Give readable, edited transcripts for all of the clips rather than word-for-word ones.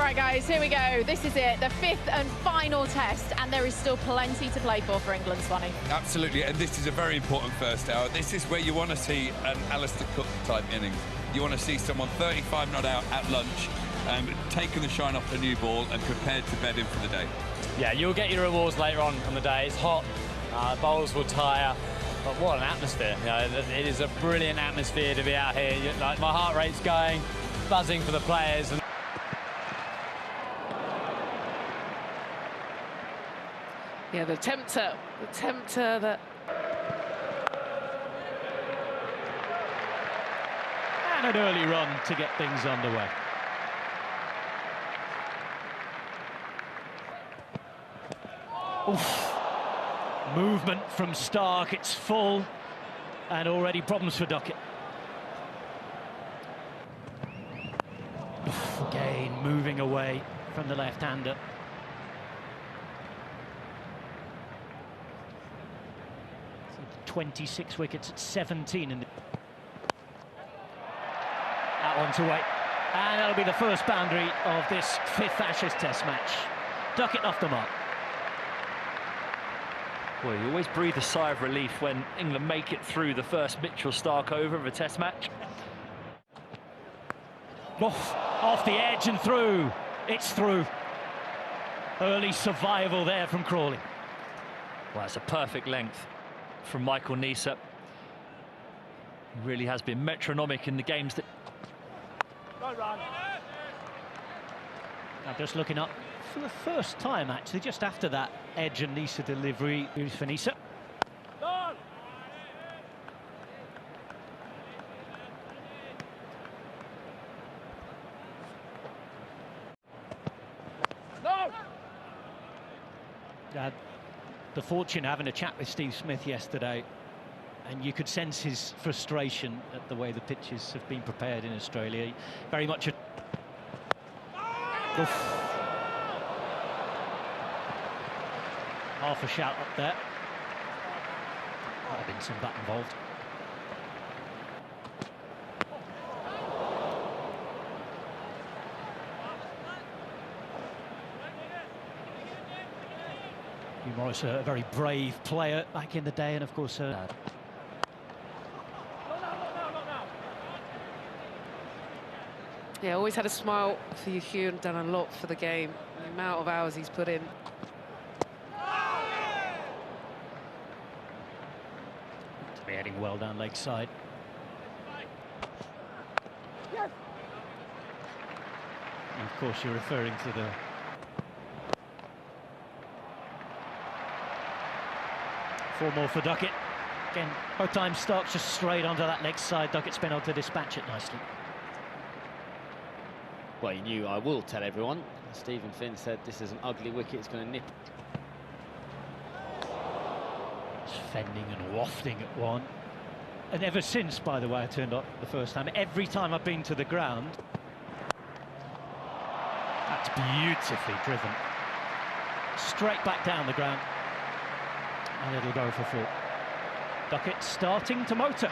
right, guys, here we go. This is it, the fifth and final test, and there is still plenty to play for England, Swanee. Absolutely, and this is a very important first hour. This is where you want to see an Alistair Cook-type innings. You want to see someone 35 not out at lunch, taking the shine off the new ball and prepared to bed in for the day. Yeah, you'll get your rewards later on the day. It's hot, bowls will tire, but what an atmosphere. You know, it is a brilliant atmosphere to be out here. Like, my heart rate's going, buzzing for the players. Yeah, the tempter that... And an early run to get things underway. Oof. Movement from Stark, it's full, and already problems for Duckett. Oof, again, moving away from the left-hander. So 26 wickets at 17 in the... That one's away, and that'll be the first boundary of this fifth Ashes Test match. Duckett off the mark. Well, you always breathe a sigh of relief when England make it through the first Mitchell-Stark over of a Test match. Off the edge and through. It's through. Early survival there from Crawley. Well, it's a perfect length from Michael Neser. He really has been metronomic in the games that... Now just looking up for the first time, actually, just after that Edge and Neser delivery. Here's for Neser. Had the fortune of having a chat with Steve Smith yesterday, and you could sense his frustration at the way the pitches have been prepared in Australia. Very much a... Oof. Half a shout up there. Might have been some bat involved. Hugh Morris, a very brave player back in the day, and of course... Yeah, always had a smile for you, Hugh, and done a lot for the game. The amount of hours he's put in. To be heading well down leg side. And of course, you're referring to the... Four more for Duckett. Again, both times Starks just straight onto that leg side. Duckett's been able to dispatch it nicely. Well, he knew, I will tell everyone. Stephen Finn said this is an ugly wicket, it's going to nip. It's fending and wafting at one. And ever since, by the way, I turned up the first time, every time I've been to the ground, that's beautifully driven. Straight back down the ground. And it'll go for four. Duckett starting to motor.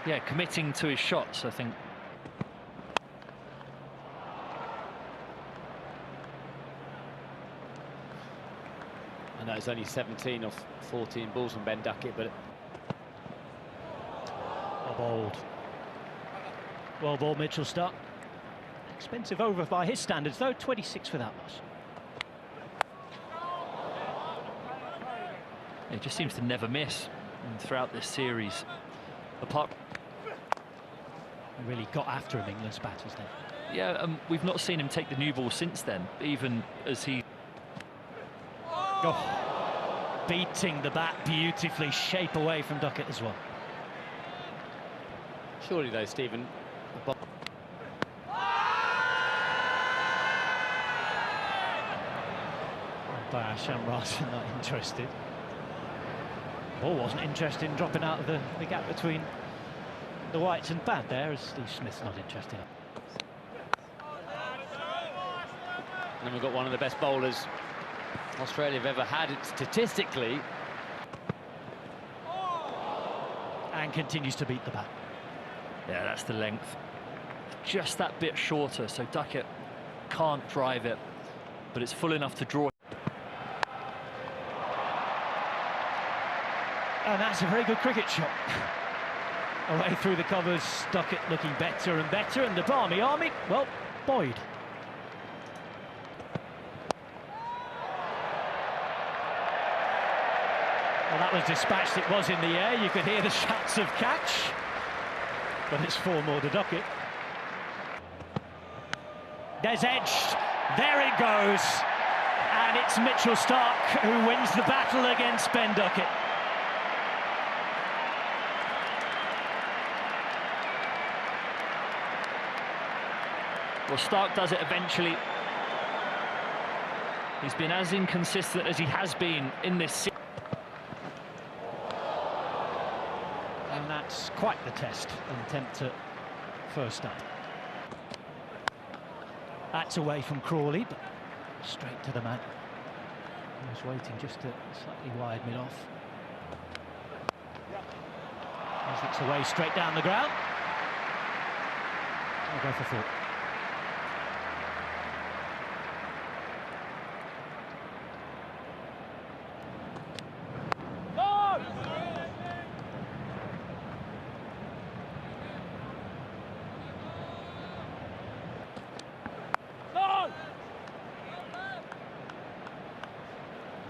Yeah, committing to his shots, I think. I know it's only 17 off 14 balls from Ben Duckett, but... Oh, bowled. Well ball, Mitchell-Stark. Expensive over by his standards, though, 26 without loss. He just seems to never miss throughout this series. Apart... He really got after him, England's batters then. Yeah, we've not seen him take the new ball since then, even as he... Oh, beating the bat beautifully, shape away from Duckett as well. Surely, though, Stephen... By Shamras, not interested. Ball wasn't interested in dropping out of the gap between the whites and bad there, as Steve Smith's not interested. And we've got one of the best bowlers Australia have ever had, statistically. And continues to beat the bat. Yeah, that's the length. Just that bit shorter, so Duckett can't drive it, but it's full enough to draw. And that's a very good cricket shot. Away through the covers, Duckett looking better and better, and the Barmy Army, well, Boyd. Well, that was dispatched, it was in the air, you could hear the shouts of catch, but it's 4 more to Duckett. There's edged, there it goes, and it's Mitchell Starc who wins the battle against Ben Duckett. Well, Starc does it eventually. He's been as inconsistent as he has been in this series. And that's quite the test, an attempt at first up. That's away from Crawley, but straight to the man. He was waiting just to slightly wide mid-off. As it's away straight down the ground. I'll go for 4.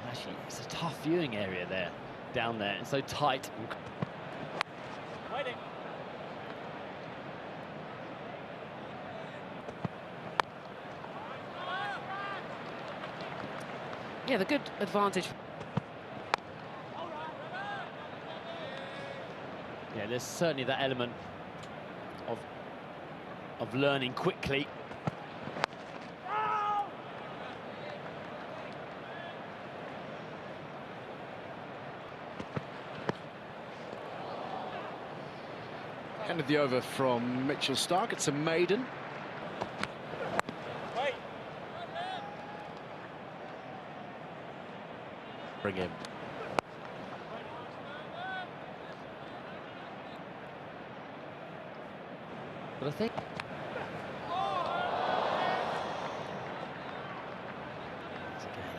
Actually, it's a tough viewing area there, down there, and so tight. Waiting. Yeah, the good advantage. Yeah, there's certainly that element of learning quickly. End of the over from Mitchell Starc. It's a maiden. Wait. Bring him. But I think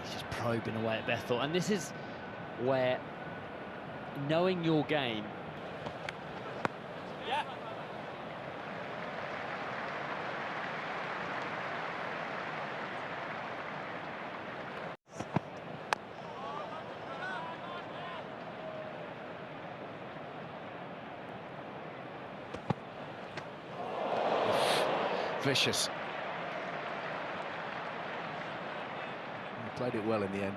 he's just probing away at Bethel, and this is where knowing your game. Vicious. He played it well in the end.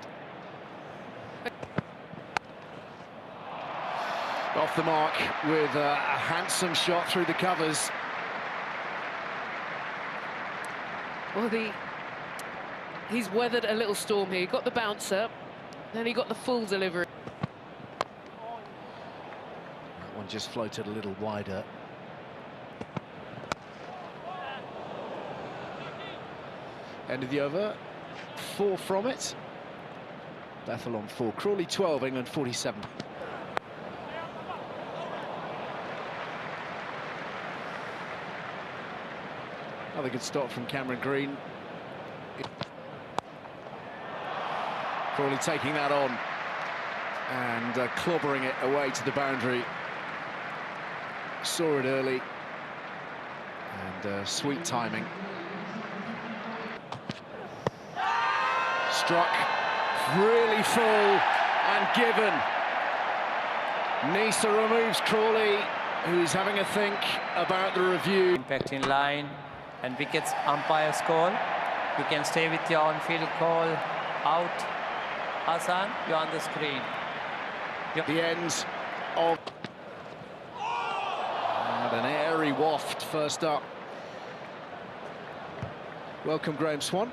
Off the mark with a handsome shot through the covers. Well, he's weathered a little storm here. He got the bouncer, then he got the full delivery. That one just floated a little wider. End of the over, 4 from it. Bethel on 4, Crawley 12, England 47. Another good stop from Cameron Green. Crawley taking that on and clobbering it away to the boundary. Saw it early and sweet timing. Struck really full and given. Nisa removes Crawley, who's having a think about the review. Impact in line and wickets umpire's call. You can stay with your on-field call. Out. Hassan, you're on the screen. The end of and an airy waft first up. Welcome, Graham Swan.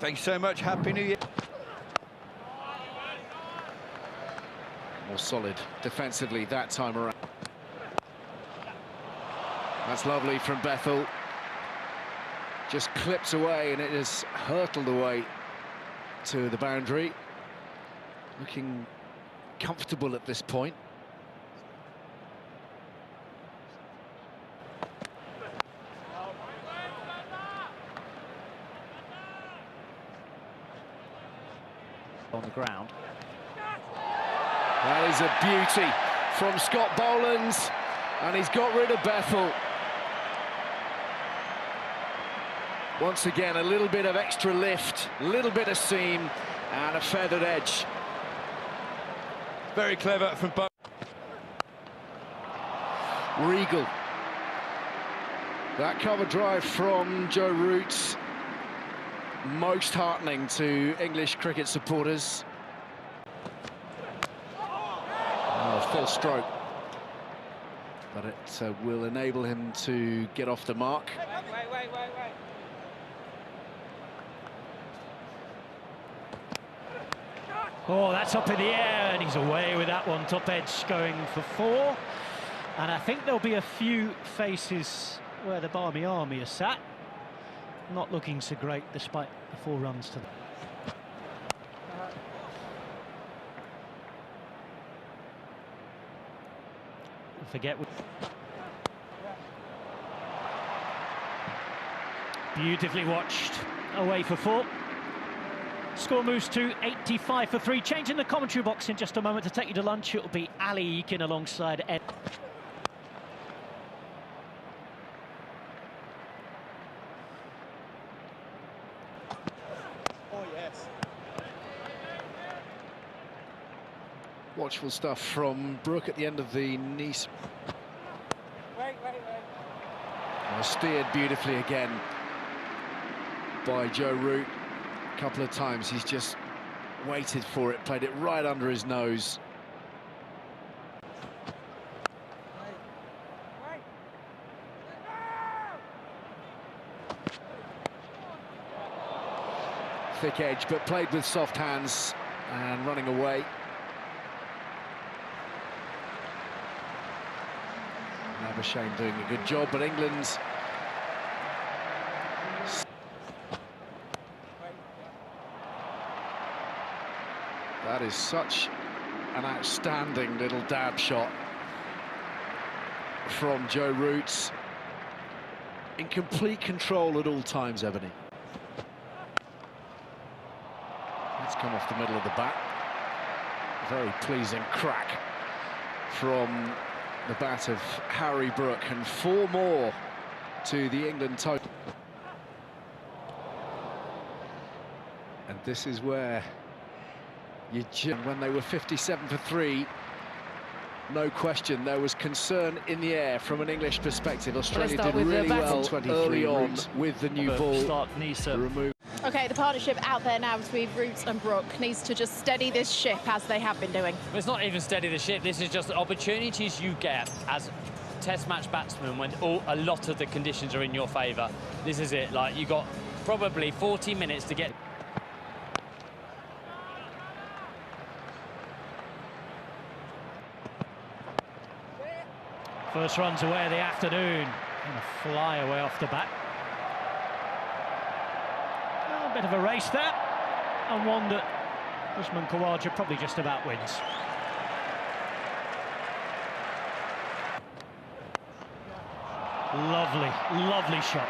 Thank you so much. Happy New Year. More solid defensively that time around. That's lovely from Bethel. Just clips away and it has hurtled away to the boundary. Looking comfortable at this point. on the ground. That is a beauty from Scott Boland's, and he's got rid of Bethel. Once again, a little bit of extra lift, a little bit of seam, and a feathered edge. Very clever from both. Regal. That cover drive from Joe Root, most heartening to English cricket supporters. Full stroke, but it will enable him to get off the mark. Oh, that's up in the air, and he's away with that one. Top edge going for 4. And I think there'll be a few faces where the Barmy Army are sat. Not looking so great, despite the 4 runs to them. Forget. Beautifully watched, away for 4. Score moves to 85 for 3. Changing the commentary box in just a moment to take you to lunch. It'll be Ali Eakin alongside Ed. Oh, yes. Watchful stuff from Brooke at the end of the Nice. Steered beautifully again by Joe Root. A couple of times he's just waited for it, played it right under his nose. Thick edge, but played with soft hands and running away. Shane doing a good job, but England's that is such an outstanding little dab shot from Joe Root, in complete control at all times. Ebony, let's come off the middle of the bat. Very pleasing crack from the bat of Harry Brooke, and 4 more to the England total. And this is where you when they were 57 for 3, no question there was concern in the air from an English perspective. Australia did really well early on with the new ball. Okay, the partnership out there now between Root and Brooke needs to just steady this ship as they have been doing. It's not even steady the ship. This is just opportunities you get as Test match batsmen when a lot of the conditions are in your favour. This is it. Like, you got probably 40 minutes to get. First runs away of the afternoon, and a fly away off the bat. A bit of a race there, and one that Usman Khawaja probably just about wins. Lovely, lovely shot.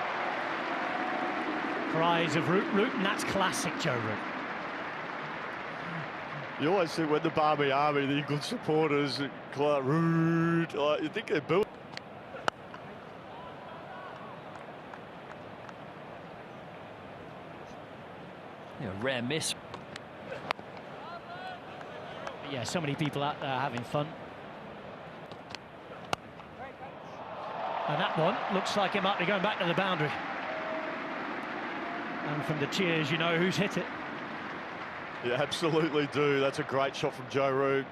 Cries of Root, and that's classic Joe Root. You always think when the Barmy Army, the England supporters, call Root, you think they're booing. Yeah, rare miss. Yeah, so many people out there having fun. And that one looks like it might be going back to the boundary. And from the cheers, you know who's hit it. You absolutely do. That's a great shot from Joe Root.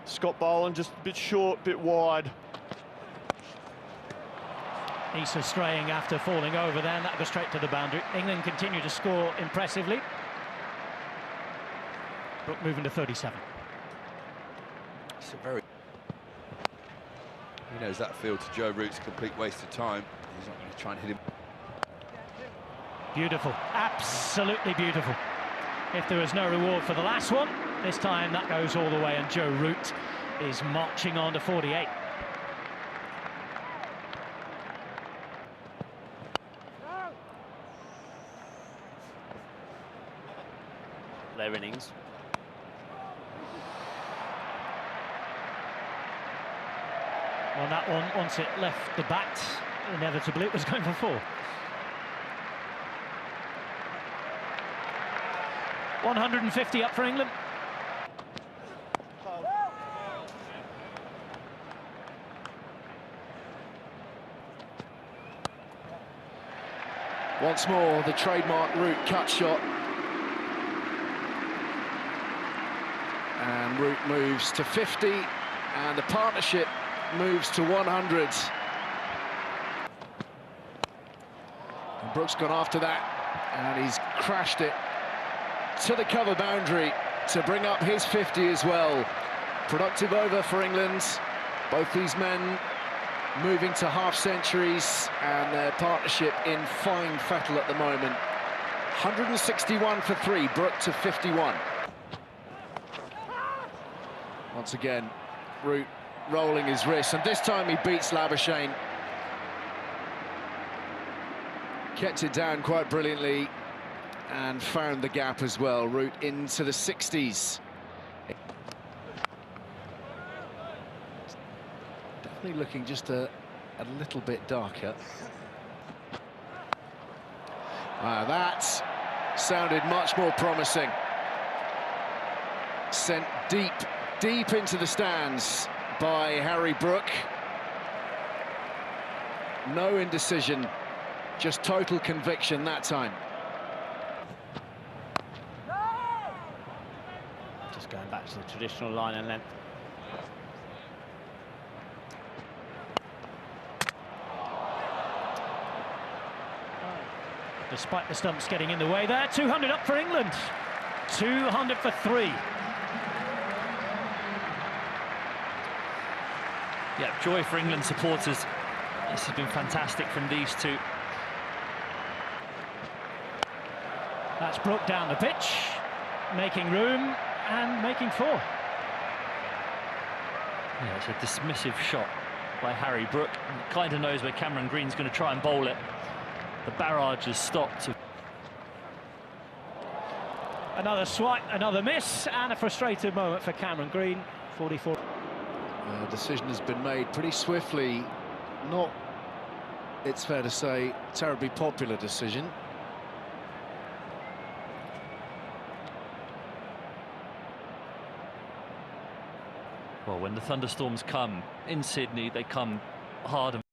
Scott Boland just a bit short, bit wide. Issa straying after falling over there, and that goes straight to the boundary. England continue to score impressively. Brooke moving to 37. It's a very... He knows that field to Joe Root's a complete waste of time. He's not going to try and hit him. Beautiful, absolutely beautiful. If there was no reward for the last one, this time that goes all the way, and Joe Root is marching on to 48. Their innings. on that one, once it left the bat, inevitably it was going for 4. 150 up for England. Once more, the trademark Root cut shot. And Root moves to 50, and the partnership moves to 100. And Brooks gone after that, and he's crashed it to the cover boundary to bring up his 50 as well. Productive over for England. Both these men moving to half centuries, and their partnership in fine fettle at the moment. 161 for 3, Brook to 51. Once again, Root rolling his wrist, and this time he beats Labuschagne. Kept it down quite brilliantly and found the gap as well. Root into the 60s. Definitely looking just a little bit darker. That sounded much more promising. Sent deep into the stands by Harry Brook. No indecision, just total conviction that time. Just going back to the traditional line and length. Despite the stumps getting in the way there, 200 up for England. 200 for 3. Yeah, joy for England supporters. This has been fantastic from these two. That's Brook down the pitch, making room and making 4. Yeah, it's a dismissive shot by Harry Brook. He kind of knows where Cameron Green's going to try and bowl it. The barrage has stopped. Another swipe, another miss, and a frustrated moment for Cameron Green. 44. The decision has been made pretty swiftly. Not, it's fair to say, terribly popular decision. Well, when the thunderstorms come in Sydney, they come hard and